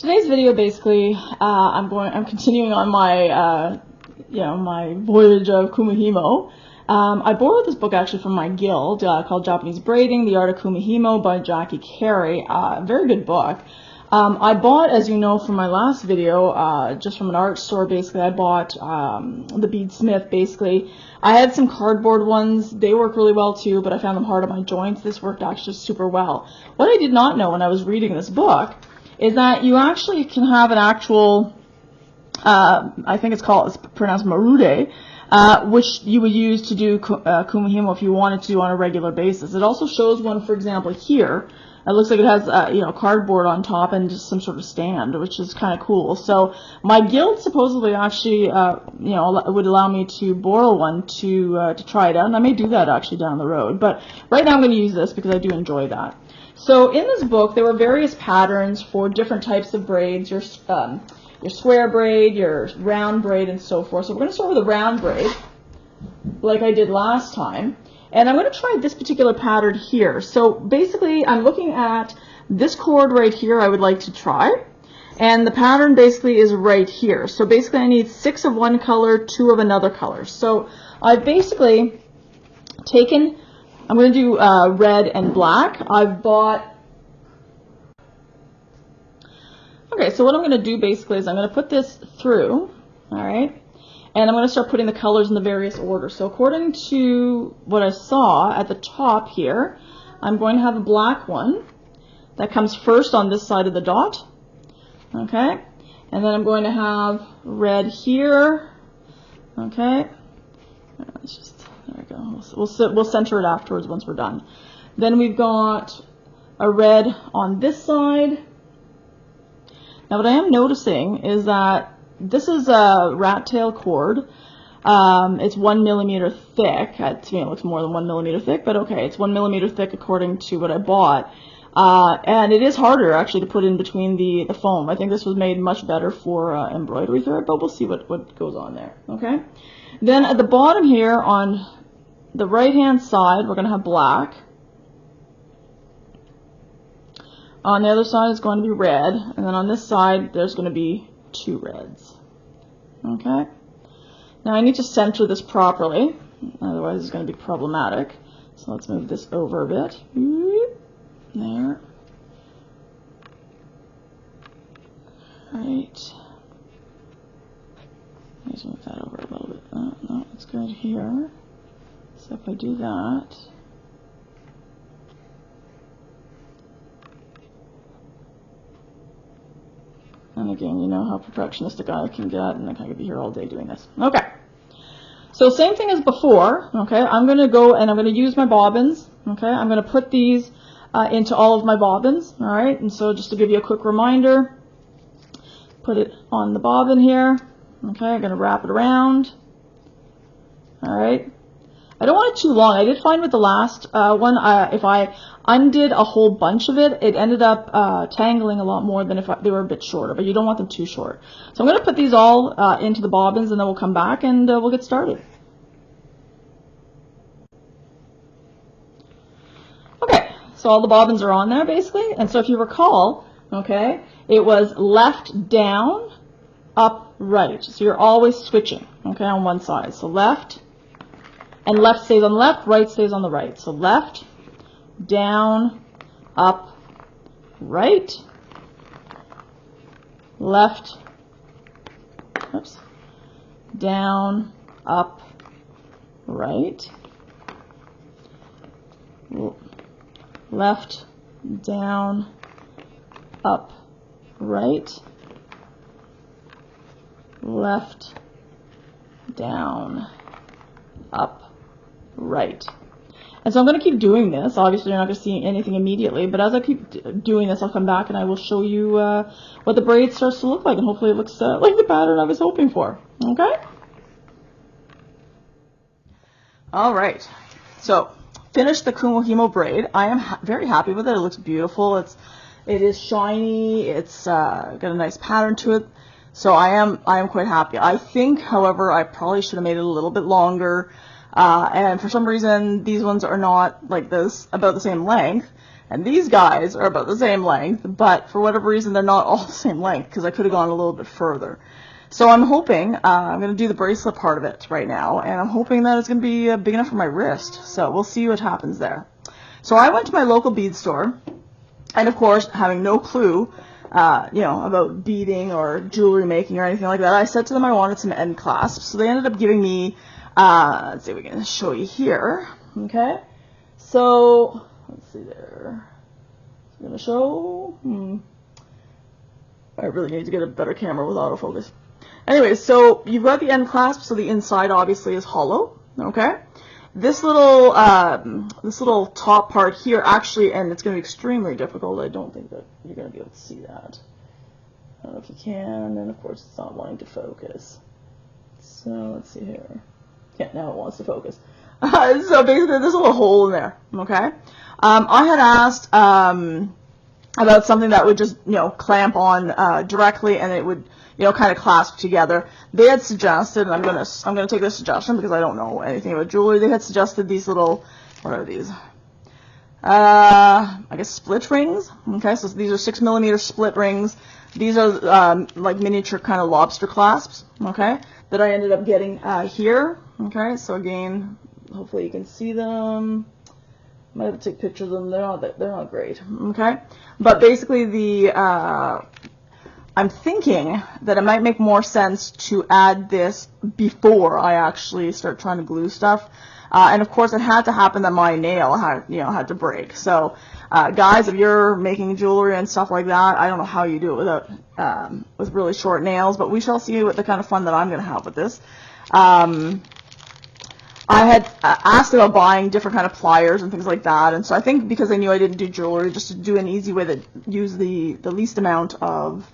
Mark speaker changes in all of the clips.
Speaker 1: Today's video, basically, I'm continuing on my, my voyage of Kumihimo. I borrowed this book actually from my guild called Japanese Braiding: The Art of Kumihimo by Jackie Carey. Very good book. I bought, as you know from my last video, just from an art store. Basically, I bought the beadsmith. Basically, I had some cardboard ones. They work really well too, but I found them hard on my joints. This worked actually super well. What I did not know when I was reading this book is that you actually can have an actual, I think it's pronounced marude, which you would use to do kumihimo if you wanted to on a regular basis. It also shows one, for example, here. It looks like it has, cardboard on top and just some sort of stand, which is kind of cool. So my guild supposedly actually, would allow me to borrow one to try it out, and I may do that actually down the road. But right now I'm going to use this because I do enjoy that. So in this book, there were various patterns for different types of braids, your square braid, your round braid, and so forth. So we're going to start with a round braid, like I did last time. And I'm going to try this particular pattern here. So basically, I'm looking at this cord right here I would like to try. And the pattern basically is right here. So basically, I need 6 of one color, 2 of another color. So I've basically taken, I'm going to do red and black. I've bought, okay, so what I'm going to do basically is I'm going to put this through, all right? And I'm going to start putting the colors in the various orders. So according to what I saw at the top here, I'm going to have a black one that comes first on this side of the dot. Okay? And then I'm going to have red here. Okay? Let's just, there we go. We'll center it afterwards once we're done. Then we've got a red on this side. Now what I am noticing is that this is a rat tail cord. It's 1 millimeter thick. To me, it looks more than 1 millimeter thick, but okay, it's 1 millimeter thick according to what I bought. And it is harder actually to put in between the foam. I think this was made much better for embroidery thread, but we'll see what goes on there. Okay. Then at the bottom here on the right hand side, we're going to have black. On the other side is going to be red, and then on this side there's going to be 2 reds. Okay. Now I need to center this properly, otherwise it's going to be problematic. So let's move this over a bit. There. Right. Let's move that over a little bit. No, it's good here. So if I do that, and again, you know how perfectionistic I can get, and I could be here all day doing this. Okay. So same thing as before. Okay. I'm going to go and I'm going to use my bobbins. Okay. I'm going to put these into all of my bobbins. All right. And so just to give you a quick reminder, put it on the bobbin here. Okay. I'm going to wrap it around. All right. I don't want it too long. I did find with the last one, if I undid a whole bunch of it, it ended up tangling a lot more than if they were a bit shorter, but you don't want them too short. So I'm going to put these all into the bobbins, and then we'll come back and we'll get started. Okay, so all the bobbins are on there basically, and so if you recall, okay, it was left, down, up, right. So you're always switching, okay, on one side. So left, and left stays on the left, right stays on the right. So left, down, up, right, left, oops, down, up, right, left, down, up, right, left, down, up, right. And so I'm going to keep doing this. Obviously, you're not going to see anything immediately, but as I keep doing this, I'll come back and I will show you what the braid starts to look like, and hopefully it looks like the pattern I was hoping for. Okay? All right. So, finished the Kumihimo braid. I am very happy with it. It looks beautiful. It is shiny. It's got a nice pattern to it. So I am quite happy. I think, however, I probably should have made it a little bit longer. And for some reason, these ones are not like this, about the same length. And these guys are about the same length, but for whatever reason, they're not all the same length because I could have gone a little bit further. So I'm hoping, I'm going to do the bracelet part of it right now, and I'm hoping that it's going to be big enough for my wrist. So we'll see what happens there. So I went to my local bead store, and of course, having no clue, about beading or jewelry making or anything like that, I said to them I wanted some end clasps. So they ended up giving me, let's see if we can show you here. Okay. So, let's see there. I'm going to show, I really need to get a better camera with autofocus. Anyway, so you've got the end clasp, so the inside obviously is hollow, okay? This little top part here actually, and it's going to be extremely difficult. I don't think that you're going to be able to see that. I don't know if you can, and of course it's not wanting to focus. So let's see here. Yeah, now it wants to focus. So basically there's a little hole in there, okay? I had asked about something that would just, clamp on directly, and it would, kind of clasp together. They had suggested, and I'm gonna take this suggestion because I don't know anything about jewelry. They had suggested these little, what are these? I guess split rings. Okay, so these are 6mm split rings. These are like miniature kind of lobster clasps. Okay, that I ended up getting here. Okay, so again, hopefully you can see them. Might have to take pictures of them. They're not great. Okay, but basically I'm thinking that it might make more sense to add this before I actually start trying to glue stuff. And of course, it had to happen that my nail had to break. So, guys, if you're making jewelry and stuff like that, I don't know how you do it without with really short nails. But we shall see what the kind of fun that I'm going to have with this. I had asked about buying different kind of pliers and things like that, and so I think because I knew I didn't do jewelry, just to do an easy way that use the least amount of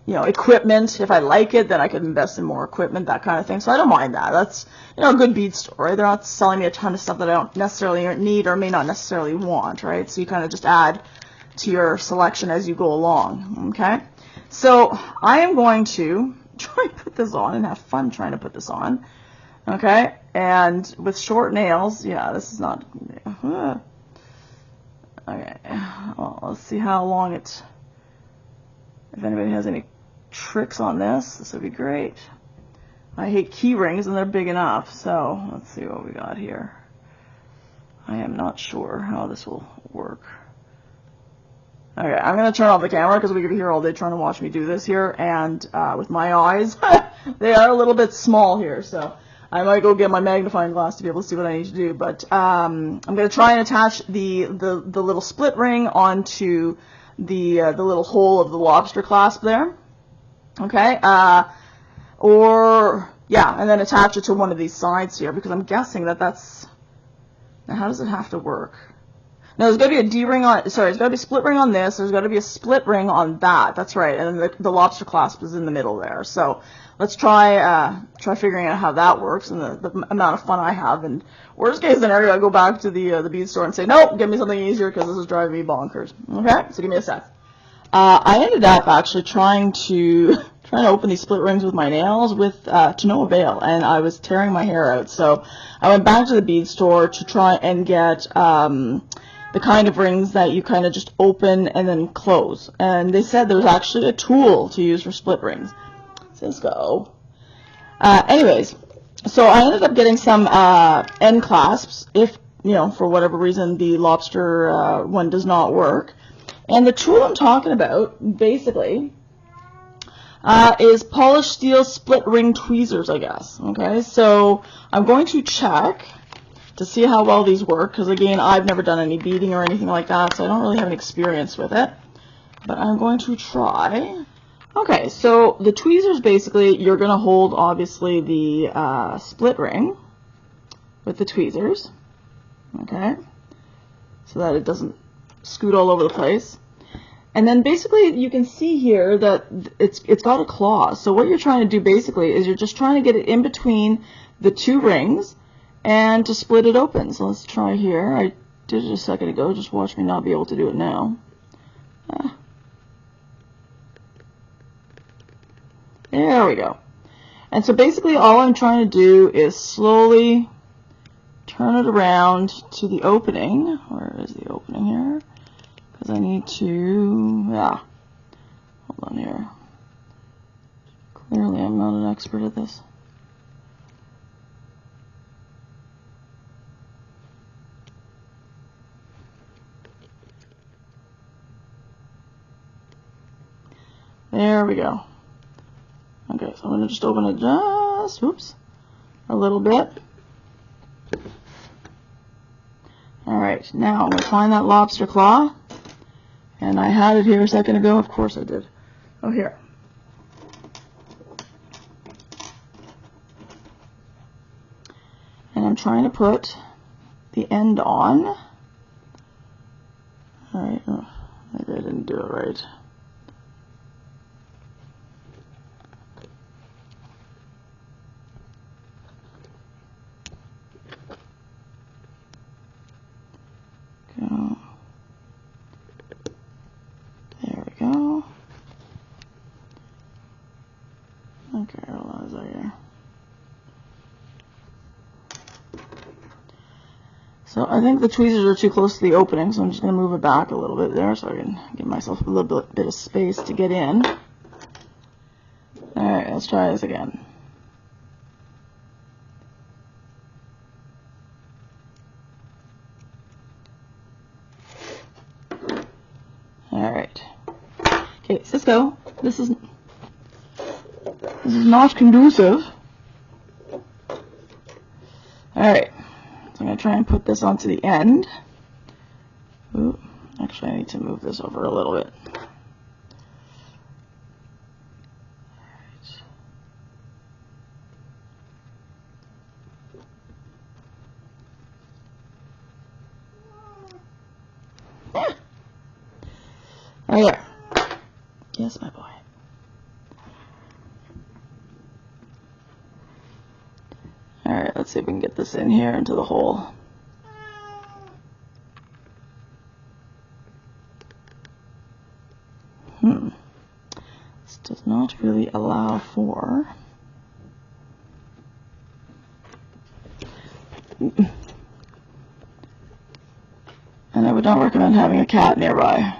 Speaker 1: equipment. If I like it, then I could invest in more equipment, that kind of thing. So I don't mind that. That's, a good bead store, right? They're not selling me a ton of stuff that I don't necessarily need or may not necessarily want, right? So you kind of just add to your selection as you go along, okay? So I am going to try and put this on and have fun trying to put this on, okay? And with short nails, yeah, this is not, okay, well, let's see how long it's, if anybody has any tricks on this would be great. I hate key rings, and they're big enough, so let's see what we got here. I am not sure how this will work. Okay, I'm going to turn off the camera because we could be here all day trying to watch me do this here, and with my eyes, they are a little bit small here, so I might go get my magnifying glass to be able to see what I need to do, but I'm going to try and attach the little split ring onto the little hole of the lobster clasp there, okay, and then attach it to one of these sides here, because I'm guessing that's, now how does it have to work? Now there's got to be a D-ring on, sorry, there's got to be a split ring on this, there's got to be a split ring on that, that's right, and then the lobster clasp is in the middle there, so let's try figuring out how that works and the amount of fun I have, and worst case scenario, I go back to the bead store and say, nope, give me something easier because this is driving me bonkers, okay, so give me a sec. I ended up actually trying to open these split rings with my nails to no avail, and I was tearing my hair out. So I went back to the bead store to try and get the kind of rings that you kind of just open and then close. And they said there's actually a tool to use for split rings. Let's go. Anyways, so I ended up getting some end clasps if, for whatever reason the lobster one does not work. And the tool I'm talking about, basically, is polished steel split ring tweezers, I guess. Okay, so I'm going to check to see how well these work, because again, I've never done any beading or anything like that, so I don't really have any experience with it. But I'm going to try. Okay, so the tweezers, basically, you're going to hold, obviously, the split ring with the tweezers. Okay, so that it doesn't scoot all over the place. And then basically you can see here that it's got a claw. So what you're trying to do basically is you're just trying to get it in between the two rings and to split it open. So let's try here. I did it a second ago. Just watch me not be able to do it now. There we go. And so basically all I'm trying to do is slowly turn it around to the opening. Where is the opening here? Because I need to, yeah, hold on here. Clearly I'm not an expert at this. There we go. Okay, so I'm going to just open it just, oops, a little bit. Alright, now I'm going to find that lobster claw. And I had it here a second ago. Of course I did. Oh, here. And I'm trying to put the end on. Alright, oh, maybe I didn't do it right. Go. There we go. Okay, hold on a second. So I think the tweezers are too close to the opening, so I'm just going to move it back a little bit there so I can give myself a little bit of space to get in. Alright, let's try this again. Alright. Okay, Cisco, this is not conducive. Alright. So I'm going to try and put this onto the end. Ooh, actually, I need to move this over a little bit. Yeah. Oh, yeah. Yes, my boy. Alright, let's see if we can get this in here into the hole. This does not really allow for... And I would not recommend having a cat nearby.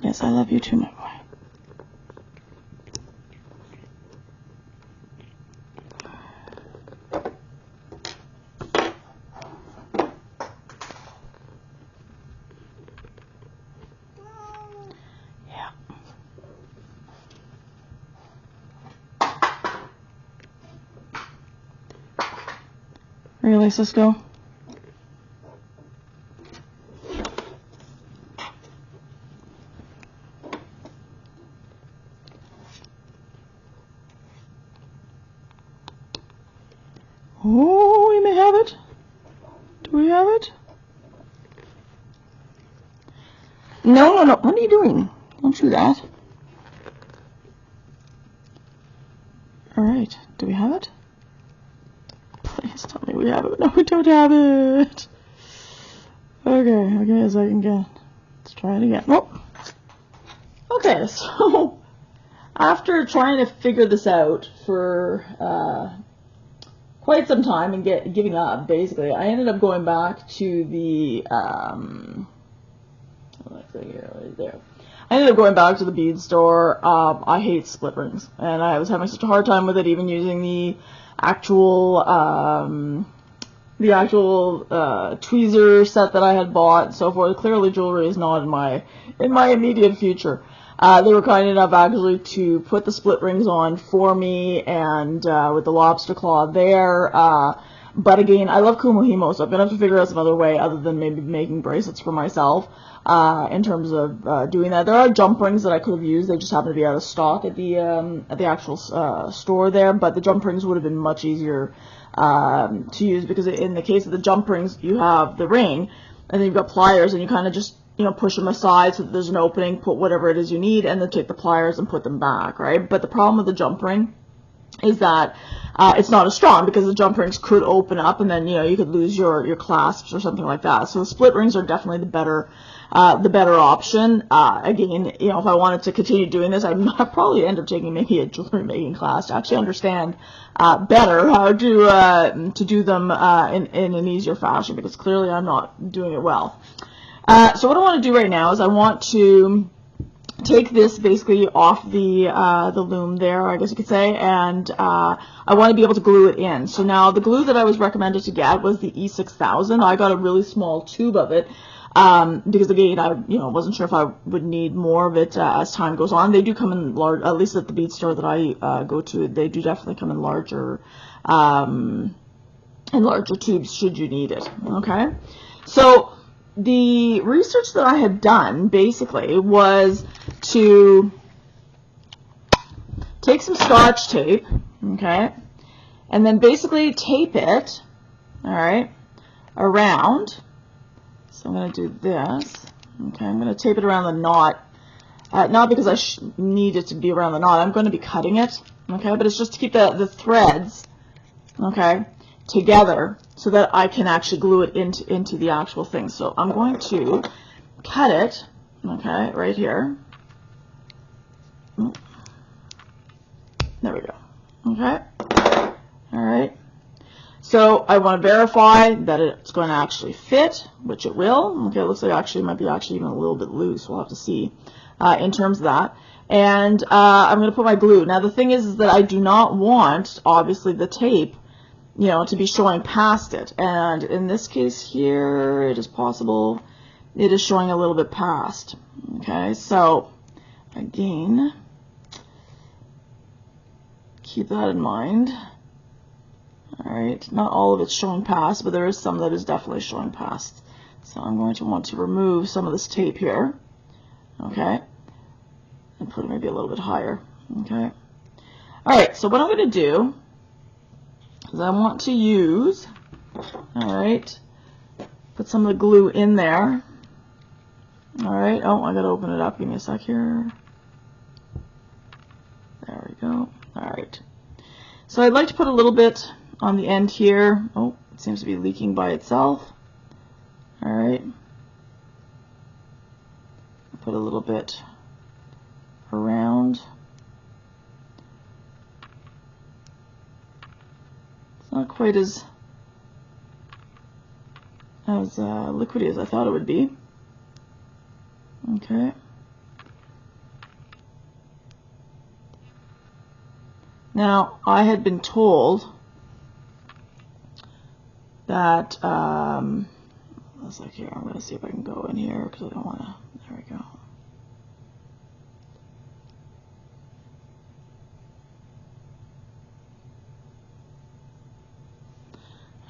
Speaker 1: Yes, I love you too, my boy. Really, Cisco? Oh, we may have it. Do we have it? No, no, no. What are you doing? Don't do that. Alright. Do we have it? Please tell me we have it. No, we don't have it. Okay, as I can get. Let's try it again. Oh. Okay, so after trying to figure this out for quite some time and giving up, basically, I ended up going back to the let's see here, right there. I ended up going back to the bead store. I hate split rings, and I was having such a hard time with it, even using the actual tweezer set that I had bought and so forth. Clearly, jewelry is not in my immediate future. They were kind enough actually to put the split rings on for me, and with the lobster claw there. But again, I love Kumihimo, so I'm gonna have to figure out some other way other than maybe making bracelets for myself. In terms of doing that, there are jump rings that I could have used. They just happen to be out of stock at the actual store there. But the jump rings would have been much easier to use, because in the case of the jump rings, you have the ring, and then you've got pliers, and you kind of just push them aside so that there's an opening, put whatever it is you need, and then take the pliers and put them back, right? But the problem with the jump ring is that it's not as strong, because the jump rings could open up, and then you could lose your clasps or something like that. So the split rings are definitely the better the better option. Again, you know, if I wanted to continue doing this, I'd probably end up taking maybe a jewelry making class to actually understand better how to do them in an easier fashion, because clearly I'm not doing it well. So what I want to do right now is I want to take this basically off the loom there, I guess you could say, and I want to be able to glue it in. So now the glue that I was recommended to get was the E6000. I got a really small tube of it because again, I wasn't sure if I would need more of it as time goes on. They do come in large, at least at the bead store that I go to. They do definitely come in larger tubes should you need it. Okay, so the research that I had done basically was to take some Scotch tape, okay, and then basically tape it, all right, around. So I'm going to do this, okay, I'm going to tape it around the knot, not because I need it to be around the knot, I'm going to be cutting it, okay, but it's just to keep the threads, okay, together so that I can actually glue it into the actual thing. So I'm going to cut it, okay, right here. There we go. Okay. All right. So I want to verify that it's going to actually fit, which it will. Okay, it looks like it might be even a little bit loose. We'll have to see in terms of that. And I'm going to put my glue. Now the thing is that I do not want, obviously, the tape, to be showing past it. And in this case here, it is possible it is showing a little bit past. Okay, so again, keep that in mind. All right, not all of it's showing past, but there is some that is definitely showing past. So I'm going to want to remove some of this tape here. Okay, and put it maybe a little bit higher. Okay. All right, so what I'm going to do is I want to use, all right, put some of the glue in there. All right, oh, I got to open it up. Give me a sec here. There we go. All right. So I'd like to put a little bit on the end here. Oh, it seems to be leaking by itself. All right. Put a little bit around. It's not quite as liquidy as I thought it would be. Okay. Now, I had been told that, let's look here, I'm going to see if I can go in here because I don't want to, there we go.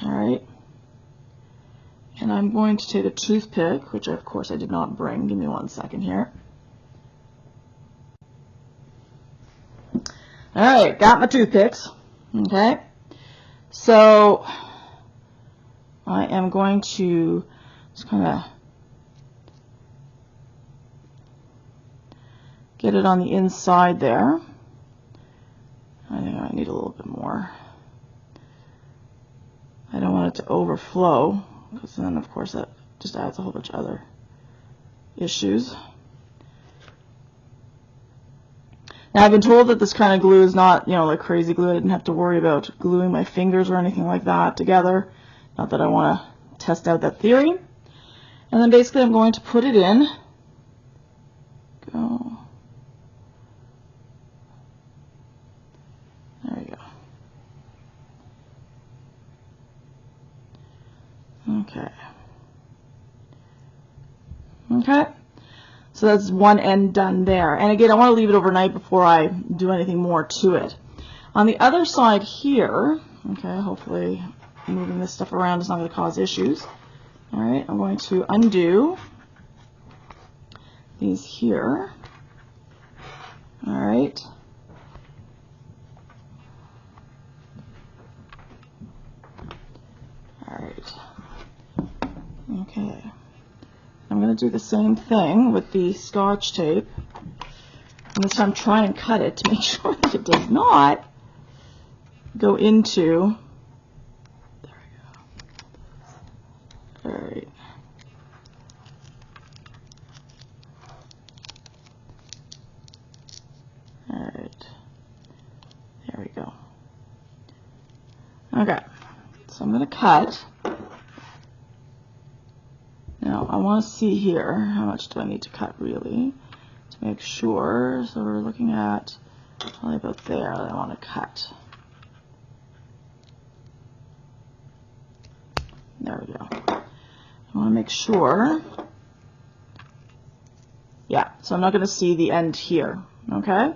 Speaker 1: All right. And I'm going to take a toothpick, which of course I did not bring. Give me 1 second here. All right, got my toothpicks. Okay. So I am going to just kind of get it on the inside there. I think I need a little bit more. I don't want it to overflow, because then of course that just adds a whole bunch of other issues. Now I've been told that this kind of glue is not, like crazy glue. I didn't have to worry about gluing my fingers or anything like that together. Not that I want to test out that theory. And then basically I'm going to put it in. Go. There we go. Okay. Okay. So that's one end done there. And again, I want to leave it overnight before I do anything more to it. On the other side here, okay, hopefully moving this stuff around is not going to cause issues. All right, I'm going to undo these here. All right. All right. Okay. I'm going to do the same thing with the Scotch tape. And this time try and cut it to make sure that it does not go into. There we go. All right. Alright. There we go. Okay. So I'm going to cut. Now I want to see here, how much do I need to cut really to make sure. So we're looking at probably about there that I want to cut. There we go. I want to make sure. Yeah, so I'm not going to see the end here. Okay?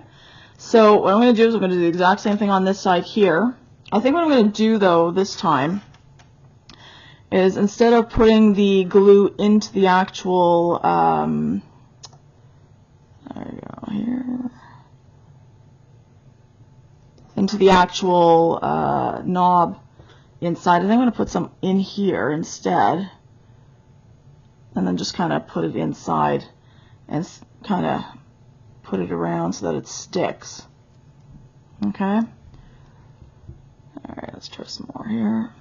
Speaker 1: So what I'm going to do is I'm going to do the exact same thing on this side here. I think what I'm going to do though this time is instead of putting the glue into the actual, there we go, here, into the actual knob inside, I think I'm going to put some in here instead, and then just kind of put it inside and kind of put it around so that it sticks. Okay? Alright, let's try some more here.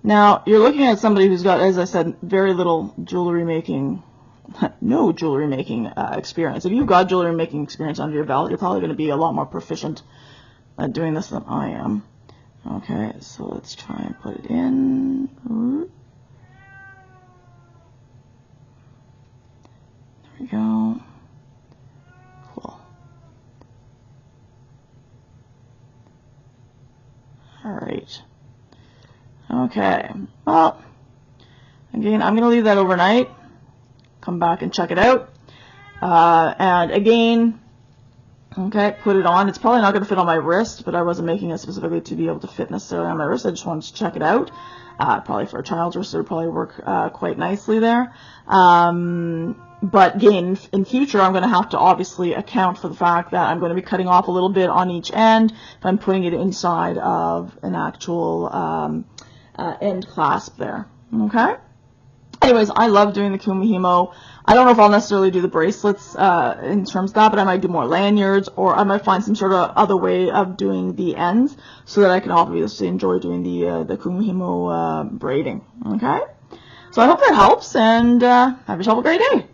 Speaker 1: Now, you're looking at somebody who's got, as I said, very little jewelry making, no jewelry making experience. If you've got jewelry making experience under your belt, you're probably going to be a lot more proficient at doing this than I am. Okay, so let's try and put it in. There we go. Cool. Alright. Okay, well, again, I'm going to leave that overnight, come back and check it out, and again, okay, put it on. It's probably not going to fit on my wrist, but I wasn't making it specifically to be able to fit necessarily on my wrist. I just wanted to check it out. Probably for a child's wrist, it would probably work quite nicely there. But again, in future, I'm going to have to obviously account for the fact that I'm going to be cutting off a little bit on each end if I'm putting it inside of an actual end clasp there. Okay? Anyways, I love doing the Kumihimo. I don't know if I'll necessarily do the bracelets in terms of that, but I might do more lanyards, or I might find some sort of other way of doing the ends so that I can obviously enjoy doing the Kumihimo braiding. Okay? So I hope that helps, and have yourself a great day.